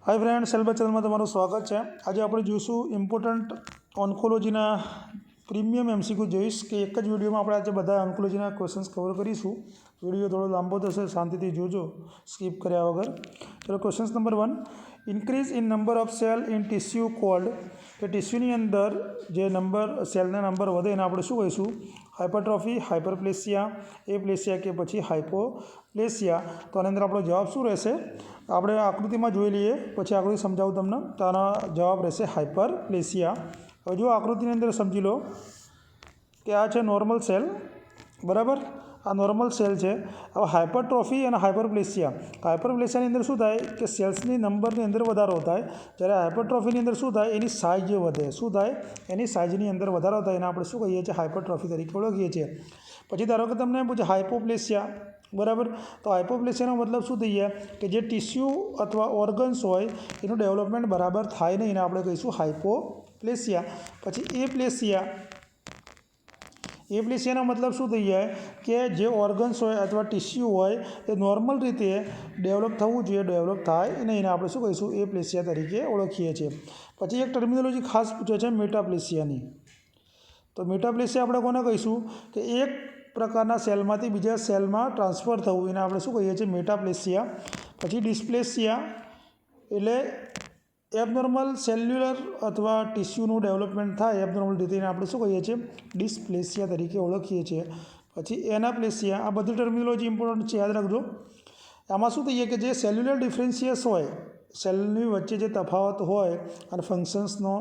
Hi friend, सेल्बा channel में तमाરું स्वागत है। आज आप જોઈશું इम्पोर्टન્ટ ઓન્કોલોજીના પ્રીમિયમ એમસીક્યુ જોઈશ કે એક જ વિડીયોમાં આપણે આજે બધા ઓન્કોલોજીના ક્વેશ્ચન્સ કવર કરીશું। વિડીયો થોડો લાંબો થશે, શાંતિથી જોજો સ્કીપ કર્યા વગર। ચલો questions number 1, increase in number of cell in tissue cold, કે ટીસ્યુની અંદર જે નંબર સેલના નંબર વધે એને આપણે શું કહીશું? હાઇપરટ્રોફી, હાઇપરપ્લેસિયા, એપ્લેસિયા કે પછી હાઇપોપ્લેસિયા। તો આની અંદર આપણો જવાબ શું રહેશે? આપણે આકૃતિમાં જોઈ લઈએ, પછી આકૃતિ સમજાવું તમને। તો આનો જવાબ રહેશે હાઇપરપ્લેસિયા। હવે જો આકૃતિની અંદર સમજી લો કે આ છે નોર્મલ સેલ, બરાબર? આ નોર્મલ સેલ છે। હવે હાઇપરટ્રોફી અને હાઇપરપ્લેસિયાની અંદર શું થાય કે સેલ્સની નંબરની અંદર વધારો થાય, જ્યારે હાઇપરટ્રોફીની અંદર શું થાય? એની સાઇઝ વધે। શું થાય? એની સાઇઝની અંદર વધારો થાય, એને આપણે શું કહીએ છીએ? હાઇપરટ્રોફી તરીકે ઓળખીએ છીએ। પછી ધારો કે તમને એમ પૂછે હાઇપોપ્લેસિયા, બરાબર? તો હાઇપોપ્લેસિયાનો મતલબ શું થઈ જાય કે જે ટીસ્યુ અથવા ઓર્ગન્સ હોય એનું ડેવલપમેન્ટ બરાબર થાય નહીં, એને આપણે કહીશું હાઇપોપ્લેસિયા। પછી એપ્લેસિયાનો મતલબ શું થઈ જાય કે જે ઓર્ગન્સ હોય અથવા ટીસ્યુ હોય એ નોર્મલ રીતે ડેવલપ થવું જોઈએ, ડેવલપ થાય નહીં, એને આપણે શું કહીશું? એપ્લેસિયા તરીકે ઓળખીએ છીએ। પછી એક ટર્મિનોલોજી ખાસ પૂછે છે મેટાપ્લેસિયાની। તો મેટાપ્લેસિયા આપણે કોને કહીશું? કે એક પ્રકારના સેલમાંથી બીજા સેલમાં ટ્રાન્સફર થવું, એને આપણે શું કહીએ છીએ? મેટાપ્લેસિયા। પછી ડિસ્પ્લેસિયા એટલે એબનોર્મલ સેલ્યુલર અથવા ટીસ્યુનું ડેવલપમેન્ટ થાય એબનોર્મલ રીતે, એને આપણે શું કહીએ છીએ? ડિસ્પ્લેસિયા તરીકે ઓળખીએ છીએ। પછી એનાપ્લેસિયા। આ બધી ટર્મિનોલોજી ઇમ્પોર્ટન્ટ છે, યાદ રાખજો। આમાં શું થઈએ કે જે સેલ્યુલર ડિફરન્સિયસ હોય, સેલની વચ્ચે જે તફાવત હોય અને ફંક્શન્સનો,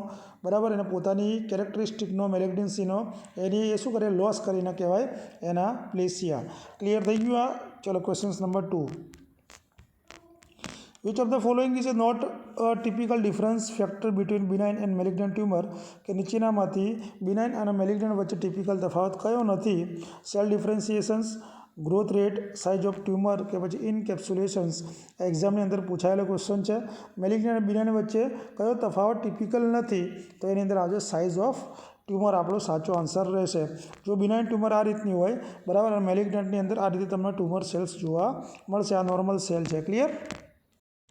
બરાબર, એને પોતાની કેરેક્ટરિસ્ટિકનો, મેલેગ્નન્સીનો, એની એ શું કરે? લોસ કરીને કહેવાય એનાપ્લેસિયા। ક્લિયર થઈ ગયું આ? ચલો questions number 2, which of the following is not a typical difference factor between benign and malignant tumour, કે નીચેનામાંથી બિનાઇન અને મેલિગ્નન્ટ વચ્ચે ટિપિકલ તફાવત કયો નથી? Cell differentiations, growth rate, size of tumour, કે પછી ઇનકેપ્સ્યુલેશન્સ। એક્ઝામની અંદર પૂછાયેલો ક્વેશ્ચન છે। મેલિગ્નન્ટ અને બિનાઇન વચ્ચે કયો તફાવત ટિપિકલ નથી? તો એની અંદર આવશે સાઇઝ ઓફ ટ્યુમર, આપણો સાચો આન્સર રહેશે। જો બિનાઇન ટ્યુમર આ રીતની હોય, બરાબર, અને મેલિગ્નન્ટની અંદર આ રીતે તમને ટ્યુમર સેલ્સ જોવા મળશે। આ નોર્મલ સેલ છે। ક્લિયર?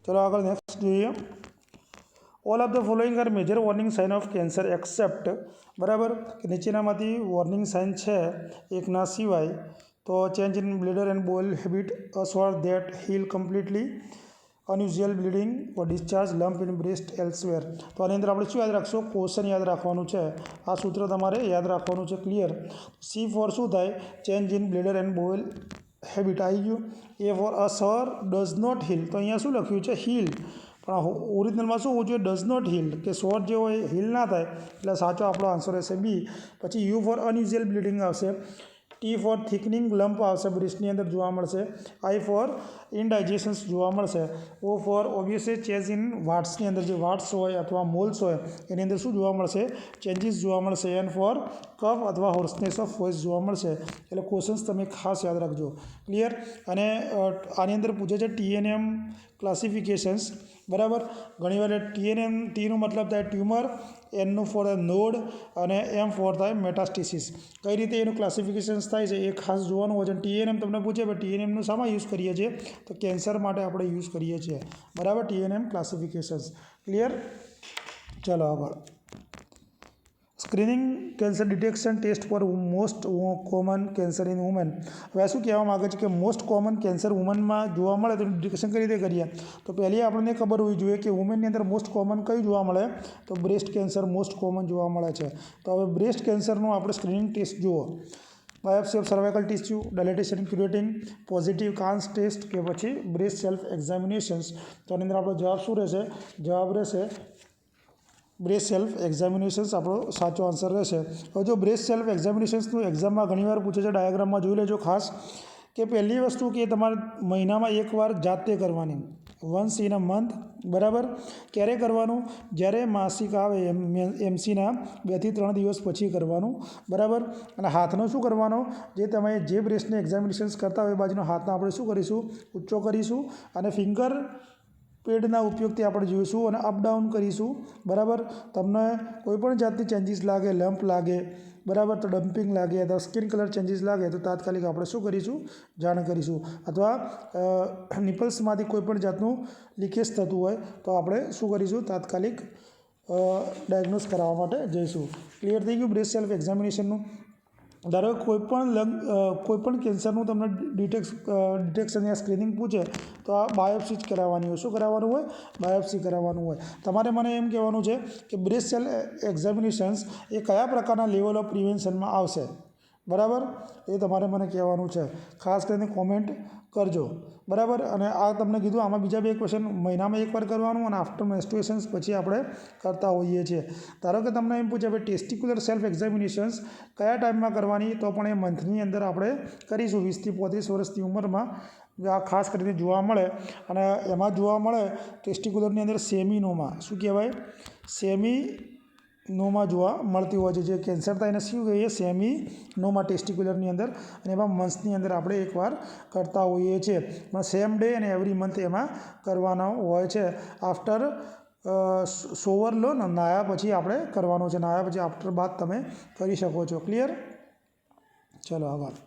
ચલો આગળ નેક્સ્ટ જોઈએ। All of the following are major warning sign of cancer except, બરાબર, કે નીચેનામાંથી વોર્નિંગ સાઇન છે એકના સિવાય, તો change in bladder and bowel habit, a sore that heal completely, unusual bleeding or discharge, lump in breast elsewhere. તો આની અંદર આપણે શું યાદ રાખશો? ક્વેશ્ચન યાદ રાખવાનું છે, આ સૂત્ર તમારે યાદ રાખવાનું છે। ક્લિયર? સી ફોર શું થાય? Change in bladder and bowel habit આવી ગયું। A four a sore does not heal, તો અહીંયા શું લખ્યું છે? હીલ, પણ ઓરિજિનલમાં શું હોવું જોઈએ? ડઝ નોટ હીલ, કે સોર જે હોય હીલ ના થાય, એટલે સાચો આપણો આન્સર રહેશે બી। પછી યુ ફોર અનયુઝ્યુઅલ બ્લીડિંગ આવશે। ટી ફોર થિકનિંગ લમ્પ આવશે, બ્રેસ્ટની અંદર જોવા મળશે। આઈ ફોર ઇનડાઇજેશન્સ જોવા મળશે। O four obviously change in વાટ્સની અંદર જે વાટ્સ હોય અથવા મોલ્સ હોય એની અંદર શું જોવા મળશે? ચેન્જીસ જોવા મળશે। એન ફોર કફ અથવા હોર્સનેસ ઓફ વોઇસ જોવા મળશે। એટલે ક્વેશ્ચન્સ તમે ખાસ યાદ રાખજો। ક્લિયર? અને આની અંદર પૂછે છે TNM ક્લાસિફિકેશન્સ, બરાબર? ઘણીવાર TNM, ટીનું મતલબ થાય ટ્યુમર, એનનું ફોર નોડ, અને એમ ફોર થાય મેટાસ્ટિસિસ। કઈ રીતે એનું ક્લાસિફિકેશન્સ થાય છે એ ખાસ જોવાનું હોય છે। TNM તમને પૂછે, પણ TNMનું શામાં યુઝ કરીએ છીએ? તો કેન્સર માટે આપણે યુઝ કરીએ છીએ, બરાબર? TNM classifications. ક્લિયર? ચલો આગળ, screening cancer detection test for most common cancer in women. હવે શું કહેવા માગે છે કે મોસ્ટ કોમન કેન્સર વુમનમાં જોવા મળે તો ડિટેક્શન કઈ રીતે કરીએ? તો પહેલી આપણને ખબર હોવી જોઈએ કે વુમેનની અંદર મોસ્ટ કોમન કયું જોવા મળે? તો બ્રેસ્ટ કેન્સર મોસ્ટ કોમન જોવા મળે છે। તો હવે બ્રેસ્ટ કેન્સરનું આપણે સ્ક્રીનિંગ ટેસ્ટ જુઓ। Biopsy of cervical tissue, dilatation curetting, positive Kahn's test, કે પછી બ્રેસ્ટ સેલ્ફ એક્ઝામિનેશન્સ। તો આની અંદર આપણો જવાબ શું રહેશે? જવાબ રહેશે બ્રેસ્ટ સેલ્ફ એક્ઝામિનેશન્સ, આપણો સાચો આન્સર રહેશે। હવે જો બ્રેસ્ટ સેલ્ફ એક્ઝામિનેશન્સનું એક્ઝામમાં ઘણીવાર પૂછે છે, ડાયાગ્રામમાં જોઈ લેજો ખાસ, કે પહેલી વસ્તુ કે તમારે મહિનામાં એકવાર જાતે કરવાની, વન્સ ઇન અ મંથ, બરાબર? ક્યારે કરવાનું? જ્યારે માસિક આવે એમસીના 2 થી 3 દિવસ પછી કરવાનું, બરાબર? અને હાથનો શું કરવાનો? જે તમે જે બ્રેસ્ટની એક્ઝામિનેશન્સ કરતા હોય એ બાજુનો હાથનો આપણે શું કરીશું? ઊંચો કરીશું, અને ફિંગર પેડના ઉપયોગથી આપણે જોઈશું અને અપડાઉન કરીશું, બરાબર. તમને કોઈપણ જાતની ચેન્જીસ લાગે, લમ્પ લાગે, બરાબર, તો ડમ્પિંગ લાગે અથવા સ્કિન કલર ચેન્જીસ લાગે તો તાત્કાલિક આપણે શું કરીશું, જાણ કરીશું. અથવા નિપલ્સમાંથી કોઈપણ જાતનું લીકેજ થતું હોય તો આપણે શું કરીશું, તાત્કાલિક ડાયગ્નોઝ કરાવવા માટે જઈશું. ક્લિયર થઈ ગયું બ્રેસ્ટ સેલ્ફ એક્ઝામિનેશનનું. ધારો કે કોઈપણ કેન્સરનું તમને ડિટેક્શન યા સ્ક્રીનિંગ પૂછે તો આ બાયોપ્સી જ કરાવવાની હોય. શું કરાવવાનું હોય? બાયોપ્સી કરાવવાનું હોય. તમારે મને એમ કહેવાનું છે કે બ્રેસ્ટ સેલ્ફ એક્ઝામિનેશન્સ એ કયા પ્રકારના લેવલ ઓફ પ્રિવેન્શનમાં આવશે, બરાબર, એ તમારે મને કહેવાનું છે. ખાસ કરીને કોમેન્ટ કરજો, બરાબર. અને આ તમને કીધું આમાં બીજા 2 ક્વેશ્ચન મહિનામાં એકવાર કરવાનું અને આફ્ટર મેન્સ્ટ્રુએશન્સ પછી આપણે કરતા હોઈએ છીએ. ધારો કે તમને એમ પૂછે ભાઈ ટેસ્ટિક્યુલર સેલ્ફ એક્ઝામિનેશન્સ કયા ટાઈમમાં કરવાની, તો પણ એ મંથની અંદર આપણે કરીશું. 20 થી 35 વર્ષની ઉંમરમાં આ ખાસ કરીને જોવા મળે. અને એમાં જોવા મળે ટેસ્ટિક્યુલરની અંદર સેમિનોમા. શું કહેવાય? સેમિનોમા જોવા મળતી હોય છે. જે કેન્સર થાય એને શું કહીએ? સેમિનોમા ટેસ્ટિક્યુલરની અંદર. અને એમાં મંથની અંદર આપણે એકવાર કરતા હોઈએ છીએ. પણ સેમ ડે અને એવરી મંથ એમાં કરવાનો હોય છે. આફ્ટર શોવર લો ને નાયા પછી આપણે કરવાનો છે. નાયા પછી આફ્ટર બાદ તમે કરી શકો છો. ક્લિયર? ચલો આગળ.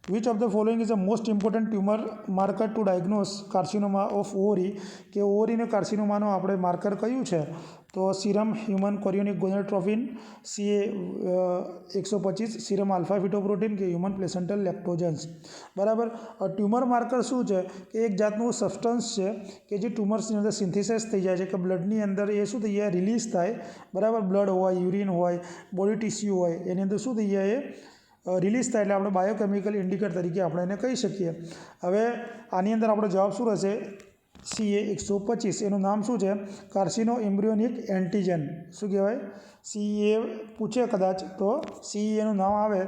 Which of the following is the most important tumour marker to diagnose carcinoma of ovary? કે ઓવરીને કાર્સિનોમાનો આપણે માર્કર કયું છે? તો serum human chorionic gonadotropin CA-125, serum alpha fetoprotein કે હ્યુમન પ્લેસેન્ટલ લેક્ટોજન્સ. બરાબર. ટ્યુમર માર્કર શું છે કે એક જાતનું સબસ્ટન્સ છે કે જે ટ્યુમર્સની અંદર સિન્થેસાઇઝ થઈ જાય છે, કે બ્લડની અંદર એ શું થઈ જાય, રિલીઝ થાય, બરાબર. બ્લડ હોય, યુરિન હોય, બોડી ટિશ્યુ હોય, એની અંદર શું થઈ જાય, એ રિલીઝ થાય એટલે આપણે બાયોકેમિકલ ઇન્ડિકેટર તરીકે આપણે એને કહી શકીએ. હવે આની અંદર આપણો જવાબ શું રહેશે? CA-125. એનું નામ શું છે? કાર્સિનો એમ્બ્રિયોનિક એન્ટીજન. શું કહેવાય? CA પૂછે કદાચ તો CE એનું નામ આવે,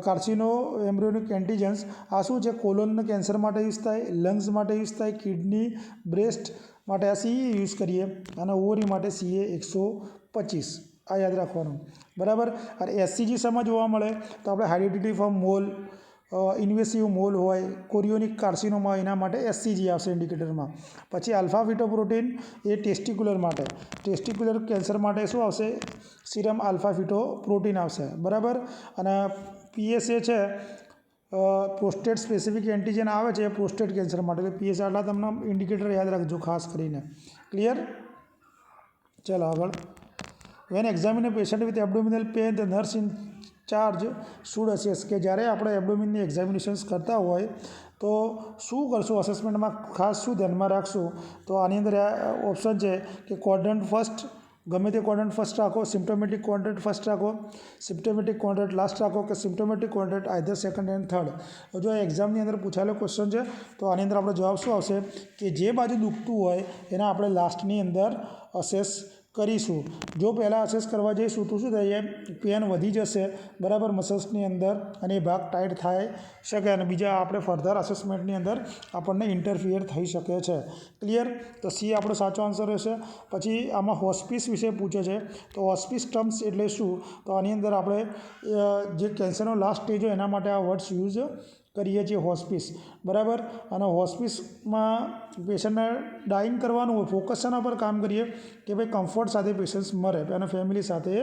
કાર્સિનો એમ્બ્રિયોનિક એન્ટીજન્સ. આ શું છે? કોલોન કેન્સર માટે યુઝ થાય, લંગ્સ માટે યુઝ થાય, કિડની, બ્રેસ્ટ માટે આ CE યુઝ કરીએ, અને ઓવરી માટે CA-125. આ યાદ રાખવાનું, બરાબર. અને SCG શેમાં જોવા મળે? તો આપણે હાઇડેન્ટિટી ફોર્મ મોલ, ઇન્વેસિવ મોલ હોય, કોરિયોનિક કાર્સિનોમા, એના માટે SCG આવશે ઇન્ડિકેટરમાં. પછી આલ્ફા ફિટોપ્રોટીન એ ટેસ્ટિક્યુલર માટે, ટેસ્ટિક્યુલર કેન્સર માટે શું આવશે? સીરમ આલ્ફા ફિટોપ્રોટીન આવશે, બરાબર. અને PSA છે પ્રોસ્ટેટ સ્પેસિફિક એન્ટીજન આવે છે પ્રોસ્ટેટ કેન્સર માટે. તો PSA આટલા તમને ઇન્ડિકેટર યાદ રાખજો ખાસ કરીને. ક્લિયર? ચાલો આગળ. When examine a patient with abdominal pain the nurse in charge should assess. કે જ્યારે આપણે એબ્ડોમિનની એક્ઝામિનેશન્સ કરતા હોય તો શું કરશું અસેસમેન્ટમાં, ખાસ શું ધ્યાનમાં રાખશું? તો આની અંદર ઓપ્શન છે કે ક્વોડ્રન્ટ ફર્સ્ટ, ગમે તે ક્વોડ્રન્ટ ફર્સ્ટ રાખો, સિમ્પ્ટોમેટિક ક્વોડ્રન્ટ ફર્સ્ટ રાખો, સિમ્પ્ટોમેટિક ક્વોડ્રન્ટ લાસ્ટ રાખો, કે symptomatic quadrant either second and third. જો આ એક્ઝામની અંદર પૂછાયેલો ક્વેશ્ચન છે તો આની અંદર આપણો જવાબ શું આવશે કે જે બાજુ દુખતું હોય એના આપણે લાસ્ટની અંદર અસેસ કરીશું. જો પહેલાં અસેસ કરવા જઈશું તો શું થઈ જાય, પેન વધી જશે, બરાબર, મસલ્સની અંદર, અને એ ભાગ ટાઈટ થાય શકે અને બીજા આપણે ફર્ધર અસેસમેન્ટની અંદર આપણને ઇન્ટરફિયર થઈ શકે છે. ક્લિયર? તો C આપણો સાચો આન્સર રહેશે. પછી આમાં હોસ્પિસ વિશે પૂછે છે તો હોસ્પિસ ટર્મ્સ એટલે શું? તો આની અંદર આપણે જે કેન્સરનો લાસ્ટ સ્ટેજ હોય એના માટે આ વર્ડ્સ યુઝ કરીએ છીએ, હોસ્પિસ, બરાબર. અને હોસ્પિસમાં પેશન્ટને ડાઇંગ કરવાનું હોય, ફોકસ શેના પર કામ કરીએ કે ભાઈ કમ્ફર્ટ સાથે પેશન્ટ મરે અને ફેમિલી સાથે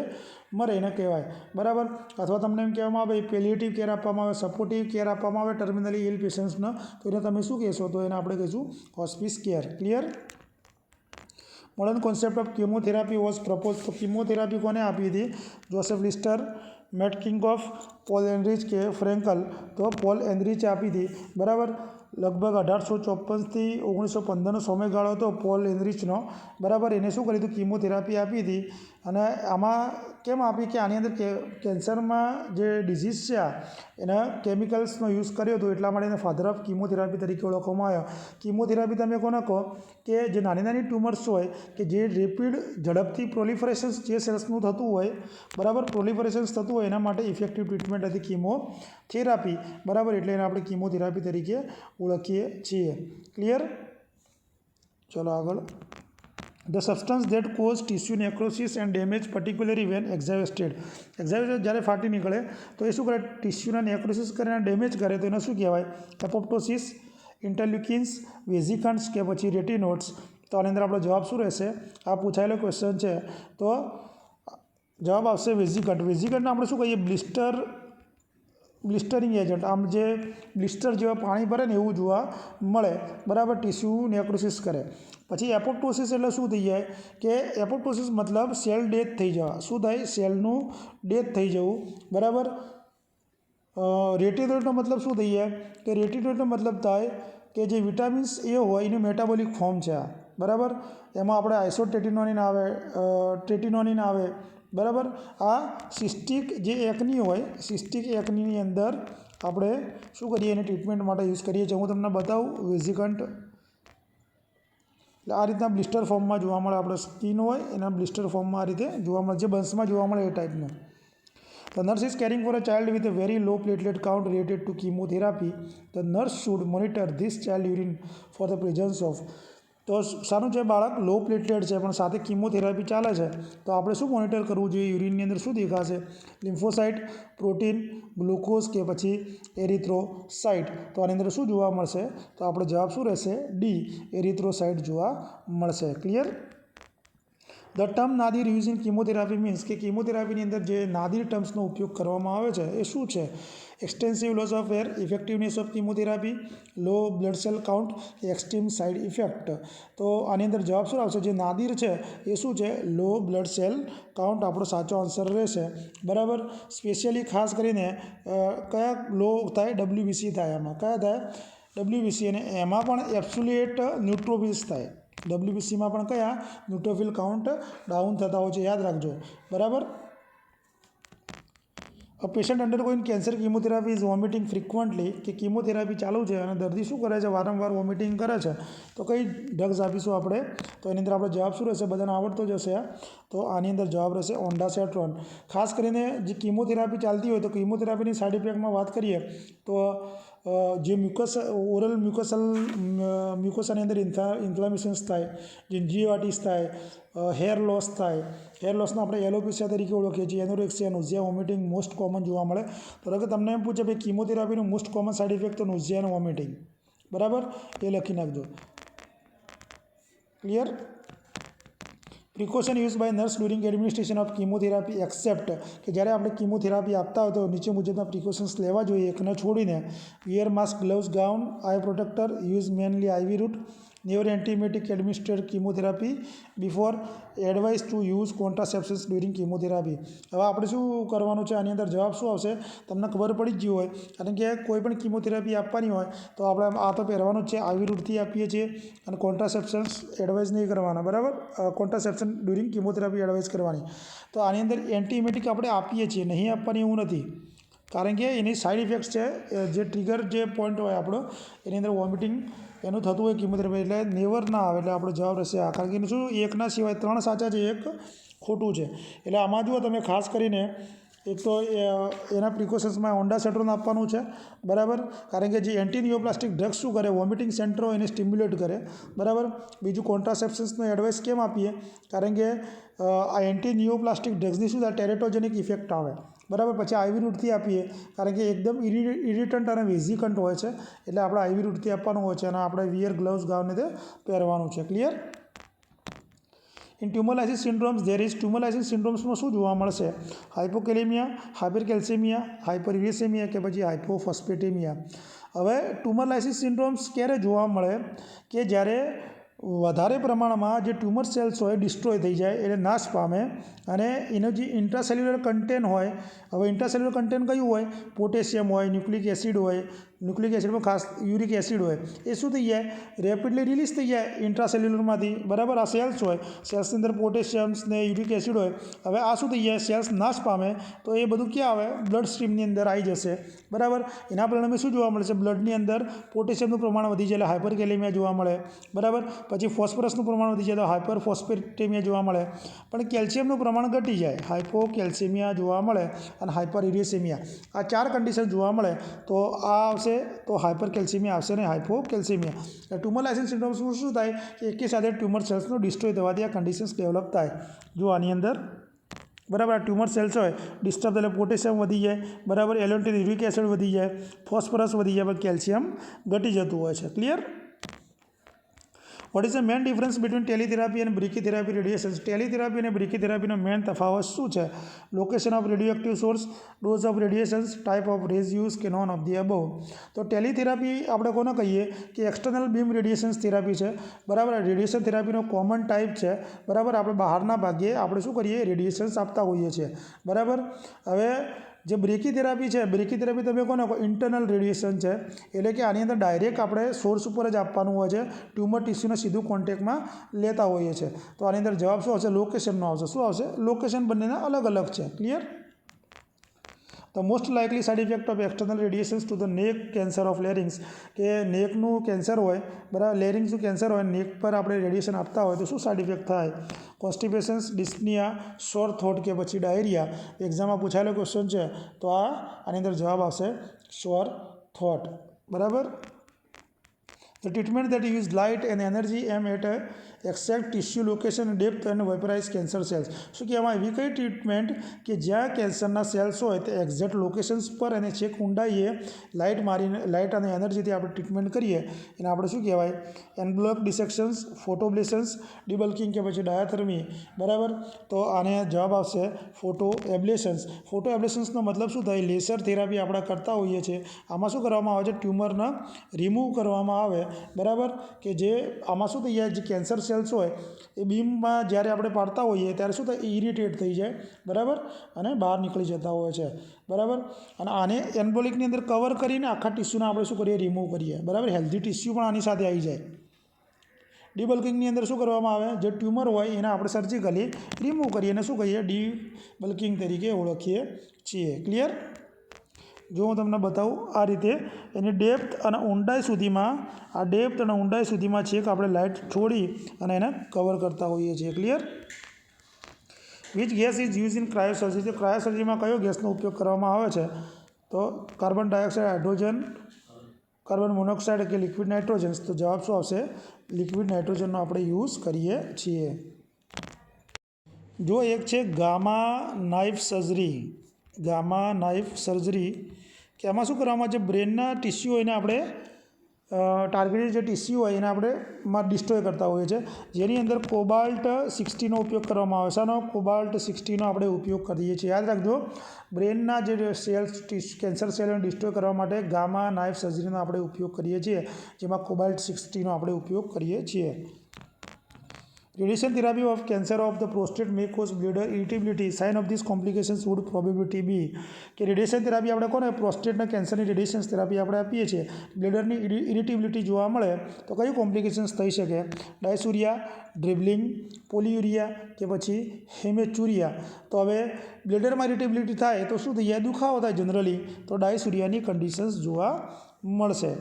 મરે એને કહેવાય, બરાબર. અથવા તમને એમ કહેવામાં આવે પેલિએટિવ કેર આપવામાં આવે, સપોર્ટિવ કેર આપવામાં આવે ટર્મિનલી ઇલ પેશન્ટ્સને, તો એને તમે શું કહેશો? તો એને આપણે કહીશું hospice care. Clear? Modern concept of chemotherapy was propose. તો કિમોથેરાપી કોને આપી હતી? જોસેફ લિસ્ટર, મેટ કિંગોફ, પોલ એનરીચ કે ફ્રેન્કલ? તો પોલ એનરીચે આપી હતી, બરાબર. લગભગ 1854થી 1915નો સમયગાળો હતો પોલ એનરીચનો, બરાબર. એને શું કર્યું હતું? કિમોથેરાપી આપી હતી. અને આમાં કેમ આપી કે આની અંદર કેન્સરમાં જે ડિઝીઝ છે એના કેમિકલ્સનો યુઝ કર્યો હતો એટલા માટે એને ફાધર ઓફ કિમોથેરાપી તરીકે ઓળખવામાં આવ્યો. કિમોથેરાપી તમે કોને કહો કે જે નાની નાની ટ્યુમર્સ હોય કે જે રેપિડ ઝડપથી પ્રોલિફરેશન્સ જે સેલ્સનું થતું હોય, બરાબર, પ્રોલિફરેશન્સ થતું હોય એના માટે ઇફેક્ટિવ ટ્રીટમેન્ટ હતી કિમોથેરાપી, બરાબર. એટલે એને આપણે કિમોથેરાપી તરીકે ઓળખીએ છીએ. ક્લિયર? ચલો આગળ. The substance that cause tissue necrosis and damage particularly when exhausted. એક્ઝાસ્ટેડ જ્યારે ફાટી નીકળે તો એ શું કરે? ટિશ્યુના નેક્રોસિસ કરે અને ડેમેજ કરે તો એને શું કહેવાય? એપોપ્ટોસિસ, ઇન્ટરલ્યુકિન્સ, વેઝિકન્ટ્સ કે પછી રેટિનોઇડ્સ? તો આની અંદર આપણો જવાબ શું રહેશે? આ પૂછાયેલો ક્વેશ્ચન છે તો જવાબ આવશે વેઝિકન્ટ. વેઝિકન્ટને આપણે શું કહીએ? બ્લિસ્ટરિંગ એજન્ટ. આમ જે બ્લિસ્ટર જેવા પાણી ભરે ને એવું જોવા મળે, બરાબર, ટિશ્યુ નેક્રોસિસ કરે. પછી એપોપ્ટોસિસ એટલે શું થઈ જાય કે એપોપ્ટોસિસ મતલબ સેલ ડેથ થઈ જવા. શું થાય? સેલનું ડેથ થઈ જવું, બરાબર. રેટિનોઇડનો મતલબ શું થઈ જાય કે રેટિનોઇડનો મતલબ થાય કે જે વિટામિન્સ એ હોય એનું મેટાબોલિક ફોર્મ છે આ, બરાબર. એમાં આપણે આઇસોટ્રેટિનોઇન આવે, ટ્રેટિનોઇન આવે, બરાબર. આ સિસ્ટિક જે એકની હોય, સિસ્ટિક એકનીની અંદર આપણે શું કરીએ? એને ટ્રીટમેન્ટ માટે યુઝ કરીએ છીએ. હું તમને બતાવું. વેઝિકન્ટ એટલે આ રીતના બ્લિસ્ટર ફોર્મમાં જોવા મળે. આપણે સ્કિન હોય એના બ્લિસ્ટર ફોર્મમાં આ રીતે જોવા મળે, જે બંસમાં જોવા મળે એ ટાઈપનું. The nurse is caring for a child with a very low platelet count related to chemotherapy. The nurse should monitor this child urine for the presence of. તો સારું છે, બાળક લો પ્લેટલેટ છે પણ સાથે કીમોથેરાપી ચાલે છે, તો આપણે શું મોનિટર કરવું જોઈએ? યુરિનની અંદર શું દેખાશે? લિમ્ફોસાઇટ, પ્રોટીન, ગ્લુકોઝ કે પછી એરિથ્રોસાઇટ? તો આની અંદર શું જોવા મળશે? તો આપણો જવાબ શું રહેશે? ડી, એરિથ્રોસાઇટ જોવા મળશે. Clear? The term Nadir use in chemotherapy means કે કીમોથેરાપીની અંદર જે નાદિર ટર્મ્સનો ઉપયોગ કરવામાં આવે છે એ શું છે? Extensive loss of air, effectiveness of chemotherapy, low blood cell count, extreme side effect? તો આની અંદર જવાબ શું આવશે? જે નાદિર છે એ શું છે? લો બ્લડ સેલ કાઉન્ટ આપણો સાચો આન્સર રહેશે, બરાબર. સ્પેશિયલી ખાસ કરીને કયા લો થાય? WBC થાય. એમાં કયા થાય? WBC. અને એમાં પણ એબ્સોલ્યુટ ન્યુટ્રોફિલ્સ થાય. WBCમાં પણ કયા? ન્યુટ્રોફિલ કાઉન્ટ ડાઉન થતા હોય છે, યાદ રાખજો, બરાબર. A patient undergoing cancer chemotherapy is vomiting frequently. કે કીમોથેરાપી ચાલુ છે અને દર્દી શું કરે છે? વારંવાર વોમિટિંગ કરે છે. તો કઈ ડ્રગ્સ આપીશું આપણે? તો એની અંદર આપણો જવાબ શું રહેશે? બધાને આવડતો જ હશે. તો આની અંદર જવાબ રહેશે ઓન્ડાસેટ્રોન. ખાસ કરીને જે કીમોથેરાપી ચાલતી હોય તો કીમોથેરાપીની સાઇડ ઇફેક્ટમાં વાત કરીએ તો જે ઓરલ મ્યુકોસાની અંદર ઇન્ફ્લામેશન્સ થાય, જિન્જીવાઇટિસ થાય, હેર લોસ થાય. હેર લોસને આપણે એલોપેશિયા તરીકે ઓળખીએ છીએ. Anorexia, nausea, vomiting most common જોવા મળે. તો કે તમને એમ પૂછે ભાઈ કીમોથેરાપીનું મોસ્ટ કોમન સાઇડ ઇફેક્ટ તો નોઝિયા અને વોમિટિંગ, બરાબર, એ લખી નાખજો. Clear? Precaution use by nurse during administration of chemotherapy except. કે જ્યારે આપણે કીમોથેરાપી આપતા હોય તો નીચે મુજબના પ્રિકોશન્સ લેવા જોઈએ, એકને છોડીને. Wear mask, gloves, gown, eye protector, use mainly IV route, never antiemetic administered chemotherapy before, advise to use contraceptions during chemotherapy. હવે આપણે શું કરવાનું છે? આની અંદર જવાબ શું આવશે? તમને ખબર પડી જ ગયું હોય, કારણ કે કોઈ પણ કીમોથેરાપી આપવાની હોય તો આપણે આ તો પહેરવાનું જ છે. આઈવી રૂટથી આપીએ છીએ અને કોન્ટ્રાસેપ્શન્સ એડવાઇસ નહીં કરવાના, બરાબર. કોન્ટ્રાસેપ્શન ડ્યુરિંગ કીમોથેરાપી એડવાઇસ કરવાની. તો આની અંદર એન્ટીમેટિક આપણે આપીએ છીએ, નહીં આપવાની એવું નથી, કારણ કે એની સાઇડ ઇફેક્ટ્સ છે. જે ટ્રિગર જે પોઈન્ટ હોય આપણો એની અંદર વોમિટિંગ એનું થતું હોય કીમોથેરાપી, એટલે નેવર ના આવે. એટલે આપણો જવાબ રહેશે આ, કારણ કે એનું શું? એકના સિવાય 3 સાચા છે, 1 ખોટું છે. એટલે આમાં જુઓ તમે ખાસ કરીને એક તો એના પ્રિકોશન્સમાં ઓન્ડાસેટ્રોન આપવાનું છે, બરાબર, કારણ કે જે એન્ટી નિયોપ્લાસ્ટિક ડ્રગ્સ શું કરે? વોમિટિંગ સેન્ટરો એને સ્ટિમ્યુલેટ કરે, બરાબર. બીજું કોન્ટ્રાસેપ્શન્સનો એડવાઇસ કેમ આપીએ? કારણ કે આ એન્ટી નિયોપ્લાસ્ટિક ડ્રગ્સની શું થાય? ટેરેટોજેનિક ઇફેક્ટ આવે, બરાબર. પછી આઈવી રૂટથી આપીએ કારણ કે એકદમ ઇરિટન્ટ અને વેઝિકન્ટ હોય છે, એટલે આપણે આઈવી રૂટથી આપવાનું હોય છે. અને આપણે વિયર, ગ્લવ્સ, ગાઉનને તે પહેરવાનું છે. Clear? In tumour lysis syndromes there is. Tumour lysis સિન્ડ્રોમ્સમાં શું જોવા મળશે? હાઇપોકેલેમિયા, હાઇપરકેલ્સેમિયા, હાઇપરયુરેસેમિયા કે પછી હાઇપોફોસ્ફેટેમિયા? હવે ટ્યુમરલાઇસિસ સિન્ડ્રોમ્સ ક્યારે જોવા મળે? કે જ્યારે વધારે પ્રમાણમાં જે ટ્યુમર સેલ્સ હોય ડિસ્ટ્રોય થઈ જાય, એટલે નાશ પામે, અને એનો જે ઇન્ટ્રાસેલ્યુલર કન્ટેન્ટ હોય. હવે ઇન્ટ્રાસેલ્યુલર કન્ટેન્ટ કયું હોય? પોટેશિયમ હોય, ન્યુક્લિક એસિડ હોય. ન્યુક્લિક એસિડમાં ખાસ યુરિક એસિડ હોય. એ શું થઈ જાય? રેપિડલી રિલીઝ થઈ જાય ઇન્ટ્રાસેલ્યુલરમાંથી, બરાબર. આ સેલ્સ હોય, સેલ્સની અંદર પોટેશિયમ્સ ને યુરિક એસિડ હોય. હવે આ શું થઈ જાય? સેલ્સ નાશ પામે તો એ બધું ક્યાં આવે? બ્લડ સ્ટ્રીમની અંદર આવી જશે, બરાબર. એના પરિણામે શું જોવા મળશે? બ્લડની અંદર પોટેશિયમનું પ્રમાણ વધી જાય, એટલે હાઇપરકેલેમિયા જોવા મળે, બરાબર. પછી ફોસ્ફરસનું પ્રમાણ વધી જાય તો હાઇપરફોસ્ફેટેમિયા જોવા મળે. પણ કેલ્શિયમનું પ્રમાણ ઘટી જાય, હાઇપોકેલ્સેમિયા જોવા મળે, અને હાઇપરયુરેસેમિયા. આ 4 કન્ડિશન જોવા મળે તો આ આવશે, તો હાઇપરકેલ્સેમિયા આવશે ને હાઇપોકેલ્સેમિયા. ટ્યુમરલાઇસિસ સિન્ડ્રોમ્સમાં શું થાય? કે એકી સાથે ટ્યુમર સેલ્સનો ડિસ્ટ્રોય થવાથી આ કન્ડિશન્સ ડેવલપ થાય. જો આની અંદર બરાબર. આ ટ્યુમર સેલ્સ હોય ડિસ્ટર્બ એટલે પોટેશિયમ વધી જાય, બરાબર. એલોન્ટિન યુરિક એસિડ વધી જાય, ફોસ્ફરસ વધી જાય, પણ કેલ્શિયમ ઘટી જતું હોય છે. Clear. What is the main difference between teletherapy અને બ્રિકીથેરાપી રેડિયેશન્સ? ટેલિથેરાપી અને બ્રિકીથેરાપીનો મેન તફાવત શું છે? Location of radioactive source, dose of radiations, type of rays use કે નોન ઓફ ધી અબવ. તો ટેલિથેરાપી આપણે કોને કહીએ કે એક્સટર્નલ બીમ રેડિયેશન્સ થેરાપી છે, બરાબર. રેડિયેશન થેરાપીનો કોમન ટાઈપ છે, બરાબર. આપણે બહારના ભાગે આપણે શું કરીએ રેડિયેશન્સ આપતા હોઈએ છીએ, બરાબર. હવે જે બ્રેકીથેરાપી છે, બ્રેકીથેરાપી તમે કોને કહો ઇન્ટરનલ રેડિયેશન છે, એટલે કે આની અંદર ડાયરેક્ટ આપણે સોર્સ ઉપર જ આપવાનું હોય છે, ટ્યુમર ટિશ્યુને સીધું કોન્ટેક્ટમાં લેતા હોઈએ છીએ. તો આની અંદર જવાબ શું આવશે? લોકેશનનો આવશે. શું આવશે? લોકેશન બંનેના અલગ અલગ છે. Clear. The most likely side effect of external radiations to the neck cancer of larynx, કે નેકનું કેન્સર હોય, બરાબર, લેરિંગ્સનું કેન્સર હોય, નેક પર આપણે રેડિયેશન આપતા હોય તો શું સાઇડ ઇફેક્ટ થાય? કોન્સ્ટિપેશન્સ, ડિસ્નિયા, શોર થોટ કે પછી ડાયરિયા. એક્ઝામમાં પૂછાયેલો ક્વેશ્ચન છે, તો આની અંદર જવાબ આવશે શોર થોટ, બરાબર. The treatment that use light and energy aim at a exact tissue location, depth and vaporize cancer cells. શું કે આમાં એવી કઈ ટ્રીટમેન્ટ કે જ્યાં કેન્સરના સેલ્સ હોય તે એક્ઝેક્ટ લોકેશન્સ પર અને છેક ઊંડાઈએ લાઇટ અને એનર્જીથી આપણે ટ્રીટમેન્ટ કરીએ એને આપણે શું કહેવાય? એનબ્લોક ડિસેક્શન્સ, ફોટોબ્લેશન્સ, ડિબલ્કિંગ કે પછી ડાયાથર્મી, બરાબર. તો આને જવાબ આવશે ફોટો એબ્લેશન્સ. ફોટો એબ્લેશન્સનો મતલબ શું થાય? લેસર થેરાપી આપણે કરતા હોઈએ છીએ. આમાં શું કરવામાં આવે છે? ટ્યુમરને રિમૂવ કરવામાં આવે, બરાબર. કે જે આમાં શું થઈ જાય, જે કેન્સર સેલ્સ હોય એ બીમમાં જ્યારે આપણે પાડતા હોઈએ ત્યારે શું થાય? ઇરિટેટ થઈ જાય, બરાબર, અને બહાર નીકળી જતા હોય છે, બરાબર. અને આને એમ્બોલિકની અંદર કવર કરીને આખા ટિશ્યુને આપણે શું કરીએ? રિમૂવ કરીએ, બરાબર. હેલ્ધી ટિશ્યુ પણ આની સાથે આવી જાય. ડીબલ્કિંગની અંદર શું કરવામાં આવે? જે ટ્યુમર હોય એને આપણે સર્જિકલી રિમૂવ કરીએ અને શું કહીએ? ડીબલ્કિંગ તરીકે ઓળખીએ છીએ. ક્લિયર. જો હું તમને બતાવું આ રીતે એની ડેપ્થ અને ઊંડાઈ સુધીમાં, આ ડેપ્થ અને ઊંડાઈ સુધીમાં છે કે આપણે લાઇટ છોડી અને એને કવર કરતા હોઈએ છીએ. Clear. Which gas is use in cryosurgery? તો ક્રાયોસર્જરીમાં કયો ગેસનો ઉપયોગ કરવામાં આવે છે? તો carbon dioxide, hydrogen, carbon monoxide કે લિક્વિડ નાઇટ્રોજન. તો જવાબ શું આવશે? લિક્વિડ નાઇટ્રોજનનો આપણે યુઝ કરીએ છીએ. જો એક છે gamma knife surgery. Gamma knife surgery કે આમાં શું કરવામાં આવે છે? બ્રેનના ટિશ્યુ હોય એને આપણે ટાર્ગેટેડ જે ટિશ્યુ હોય એને આપણે ડિસ્ટ્રોય કરતા હોઈએ છીએ, જેની અંદર કોબાલ્ટ 60નો ઉપયોગ કરવામાં આવે છે. આનો કોબાલ્ટ 60નો આપણે ઉપયોગ કરીએ છીએ. યાદ રાખજો, બ્રેનના જે સેલ્સ કેન્સર સેલોને ડિસ્ટ્રોય કરવા માટે ગામા નાઇફ સર્જરીનો આપણે ઉપયોગ કરીએ છીએ, જેમાં કોબાલ્ટ 60નો આપણે ઉપયોગ કરીએ છીએ. Radiation therapy of cancer of the prostate may cause bladder irritability. Sign of this complications would probability be. કે રેડિયેશન થેરાપી આપણે કોને? પ્રોસ્ટેટના કેન્સરની રેડિયેશન થેરાપી આપણે આપીએ છીએ, બ્લેડરની ઇરિટેબિલિટી જોવા મળે તો કઈ કોમ્પ્લિકેશન્સ થઈ શકે? ડાયસુરિયા, ડ્રિબલિંગ, પોલિયુરિયા કે પછી હેમેચુરિયા. તો હવે બ્લેડરમાં ઇરિટેબિલિટી થાય તો શું થઈ જાય? દુખાવો થાય જનરલી, તો ડાયસુરિયાની કન્ડિશન્સ જોવા મળશે.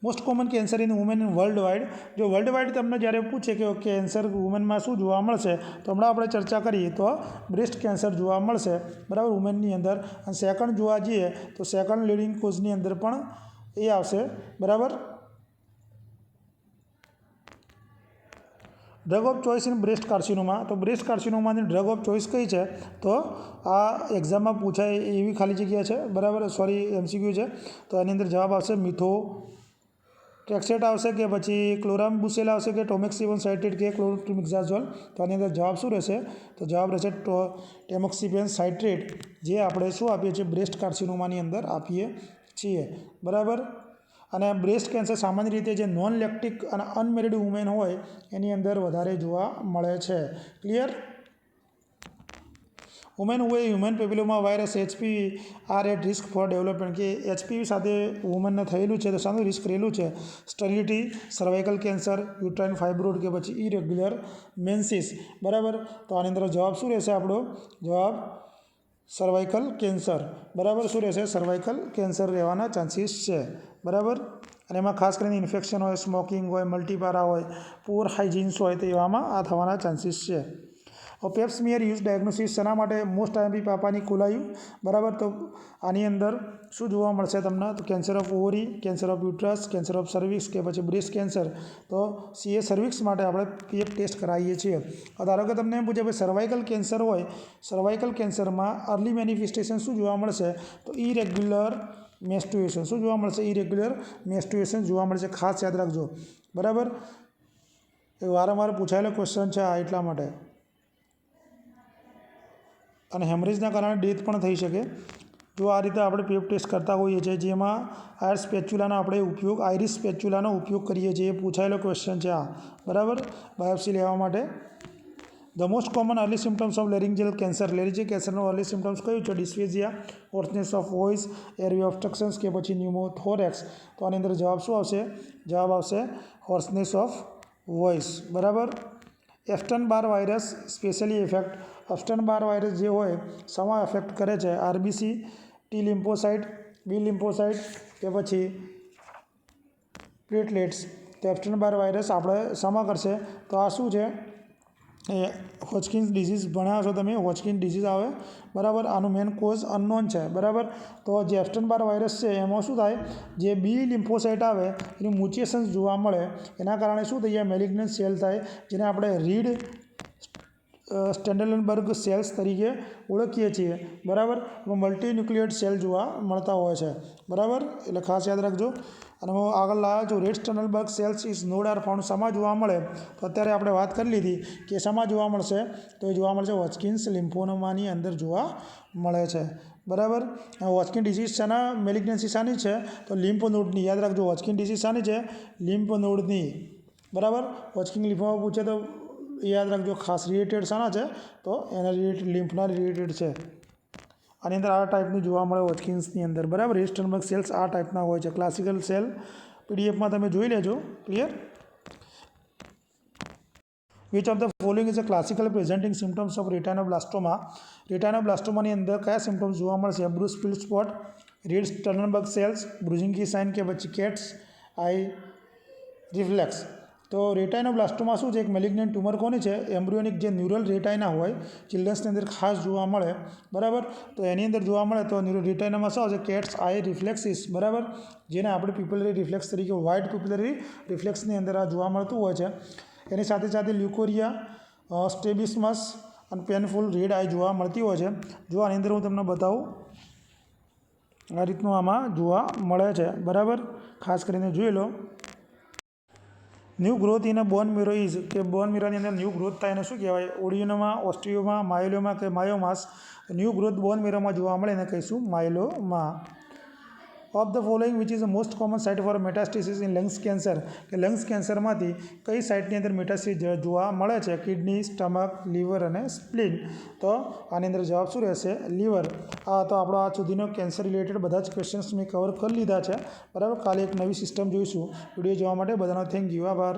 Most common cancer in women in world wide. જો વર્લ્ડ વાઇડ તમને જ્યારે પૂછે કે કેન્સર વુમેનમાં શું જોવા મળશે, તો હમણાં આપણે ચર્ચા કરીએ તો બ્રેસ્ટ કેન્સર જોવા મળશે, બરાબર, વુમેનની અંદર. અને સેકન્ડ જોવા જઈએ તો સેકન્ડ લીડિંગ કોઝની અંદર પણ એ આવશે, બરાબર. Drug of choice in breast carcinoma. તો બ્રેસ્ટ કાર્સિનોમાની ડ્રગ ઓફ ચોઇસ કઈ છે? તો આ એક્ઝામમાં પૂછાય એવી ખાલી જગ્યા છે, બરાબર, સોરી MCQ છે. તો એની અંદર જવાબ આવશે મિથો ટ્રેક્સેટ આવશે કે પછી ક્લોરામ્બુસેલ આવશે કે ટોમેક્સિફેન સાઇટ્રેટ કે ક્લોટ્રીમિક્ઝાઝોલ. તો આની અંદર જવાબ શું રહેશે? તો જવાબ રહેશે ટેમોક્સિફેન સાઇટ્રેટ, જે આપણે શું આપીએ છીએ? બ્રેસ્ટ કાર્સિનોમાની અંદર આપીએ છીએ, બરાબર. અને બ્રેસ્ટ કેન્સર સામાન્ય રીતે જે નોન લેક્ટિક અને અનમેરિડ વુમેન હોય એની અંદર વધારે જોવા મળે છે. Clear. Women who human papilloma virus HPV are at risk for development. કે HPV સાથે વુમનને થયેલું છે તો શાનું રિસ્ક રહેલું છે? સ્ટરીલિટી, સર્વાઇકલ કેન્સર, યુટ્રાઇન ફાઇબ્રોઇડ કે પછી ઇરેગ્યુલર મેન્સીસ, બરાબર. તો આની અંદર જવાબ શું રહેશે? આપણો જવાબ સર્વાઇકલ કેન્સર, બરાબર. શું રહેશે? સર્વાઇકલ કેન્સર રહેવાના ચાન્સીસ છે, બરાબર. અને એમાં ખાસ કરીને ઇન્ફેક્શન હોય, સ્મોકિંગ હોય, મલ્ટીપારા હોય, પુઅર હાઇજીન્સ હોય તો એવામાં આ થવાના ચાન્સીસ છે. પેપ્સમિયર યુઝ ડાયગ્નોસિસ શેના માટે મોસ્ટ આઈએમપી પાપાની ખોલાયું, બરાબર. તો આની અંદર શું જોવા મળશે તમને, તો cancer of ovary, cancer of uterus, cancer of cervix કે પછી બ્રેસ્ટ કેન્સર. તો સીએ સર્વિક્સ માટે આપણે પીએફ ટેસ્ટ કરાવીએ છીએ. ધારો કે તમને એમ પૂછે ભાઈ સર્વાઇકલ કેન્સર હોય, સર્વાઇકલ કેન્સરમાં અર્લી મેનિફેસ્ટેશન શું જોવા મળશે, તો ઇરેગ્યુલર મેન્સ્ટ્રુએશન. શું જોવા મળશે, ઇરેગ્યુલર મેન્સ્ટ્રુએશન જોવા મળશે. ખાસ યાદ રાખજો, બરાબર. એ વારંવાર પૂછાયેલો ક્વેશ્ચન છે આ, એટલા માટે. અને હેમરેજના કારણે ડેથ પણ થઈ શકે. જો આ રીતે આપણે પીએફ ટેસ્ટ કરતા હોઈએ છીએ, જેમાં આયર સ્પેચ્યુલાનો આપણે ઉપયોગ, આઇરિસ સ્પેચ્યુલાનો ઉપયોગ કરીએ છીએ. એ પૂછાયેલો ક્વેશ્ચન છે આ, બરાબર, બાયોપ્સી લેવા માટે. The most common early symptoms of laryngeal cancer. Laryngeal કેન્સરનો અર્લી સિમ્ટમ્સ કયું છે, ડિસ્ફેઝિયા, હોર્સનેસ ઓફ વોઇસ, એરવે ઓબ્સ્ટ્રક્શન્સ કે પછી ન્યુમોથોરેક્સ. તો આની અંદર જવાબ શું આવશે, જવાબ આવશે હોર્સનેસ ઓફ વોઇસ, બરાબર. એપ્સ્ટન બાર વાયરસ સ્પેશિયલી ઇફેક્ટ. એપ્સ્ટન બાર વાયરસ જે હોય શેમાં એફેક્ટ કરે છે, આરબીસી, ટી લિમ્ફોસાઇટ, બી લિમ્ફોસાઇટ કે પછી પ્લેટલેટ્સ. તો એપ્સ્ટન બાર વાયરસ આપણે શેમાં કરશે, તો આ શું છે, એ હોચકિન્સ ડિઝીઝ ભણ્યા છો તમે, હોચકિન ડિઝીઝ આવે, બરાબર. આનું મેન કોઝ અનનોન છે, બરાબર. તો જે એપ્સ્ટન બાર વાયરસ છે એમાં શું થાય, જે બી લિમ્ફોસાઇટ આવે એનું મ્યુટેશન્સ જોવા મળે, એના કારણે શું થઈ જાય, મેલિગ્નન્ટ સેલ થાય, જેને આપણે રીડ સ્ટેન્ડલબર્ગ સેલ્સ તરીકે ઓળખીએ છીએ, બરાબર. એમાં મલ્ટીન્યુક્લિયેટ સેલ જોવા મળતા હોય છે, બરાબર. એટલે ખાસ યાદ રાખજો. અને હું આગળ લાવ્યો છું, Reed Sternberg cells is not are found શેમાં જોવા મળે, તો અત્યારે આપણે વાત કરી લીધી કે શેમાં જોવા મળશે, તો એ જોવા મળશે હોચકિન્સ લિમ્ફોમાની અંદર જોવા મળે છે, બરાબર. હોચકિન ડિઝીઝ શાના, મેલિગ્નન્સી શાની છે, તો લિમ્ફ નોડની. યાદ રાખજો, હોચકિન ડિઝીઝ શાની છે, લિમ્ફ નોડની, બરાબર. હોચકિન લિમ્ફોમા પૂછે તો યાદ રાખજો, ખાસ રિલેટેડ શાના છે, તો એના રિલેટેડ લિમ્ફના રિલેટેડ છે. આની અંદર આ ટાઈપની જોવા મળે હોચકિન્સની અંદર, બરાબર. રેડ સ્ટેન્ડલબર્ગ સેલ્સ આ ટાઈપના હોય છે. ક્લાસિકલ સેલ પીડીએફમાં તમે જોઈ લેજો, clear. Which of the following is a classical presenting symptoms of retinoblastoma. રેટાઇનોબ્લાસ્ટોમાની અંદર કયા સિમ્ટમ્સ જોવા મળશે, Brushfield spot, Reed Sternberg cells, Brudzinski sign કે પછી કેટ્સ આઈ રિફ્લેક્સ. તો રેટાઇનોબ્લાસ્ટોમા શું છે, એક મેલિગ્નન્ટ ટ્યુમર કોની છે, એમ્બ્રિયોનિક જે ન્યુરલ રેટાઇના હોય ચિલ્ડ્રન્સની અંદર ખાસ જોવા મળે, બરાબર. તો એની અંદર જોવા મળે તો રેટાઇનામાં શું આવશે, કેટ્સ આઈ રિફ્લેક્સિસ, બરાબર. જેને આપણે પ્યુપિલરી રિફ્લેક્સ તરીકે, વ્હાઇટ પ્યુપિલરી રિફ્લેક્સની અંદર આ જોવા મળતું હોય છે. એની સાથે સાથે લ્યુકોરિયા, સ્ટ્રેબિસ્મસ અને પેનફુલ રેડ આઈ જોવા મળતી હોય છે. જો આની અંદર હું તમને બતાવું, આ રીતનું આમાં જોવા મળે છે, બરાબર. ખાસ કરીને જોઈ લો. New growth in a bone marrow is, કે બોન મેરોની અંદર ન્યૂ ગ્રોથ થાય એને શું કહેવાય, ઓડિયોનોમા, ઓસ્ટિયોમા, માયોલોમા કે માયોમાસ. ન્યૂ ગ્રોથ બોન મેરોમાં જોવા મળે એને કહીશું myeloma. Of the following which is the most common site for metastasis in lungs cancer, કે લંગ્સ કેન્સરમાંથી કઈ સાઇટની અંદર મેટાસ્ટેસિસ જોવા મળે છે, કિડની, સ્ટમક, લીવર અને સ્પ્લીન. તો આની અંદર જવાબ શું રહેશે, લીવર. આ તો આપણો આ સુધીનો કેન્સર રિલેટેડ બધા જ ક્વેશ્ચન્સ મેં કવર કરી લીધા છે, બરાબર. કાલે એક નવી સિસ્ટમ જોઈશું. વિડીયો જોવા માટે બધાનો થેન્ક યુ, આભાર.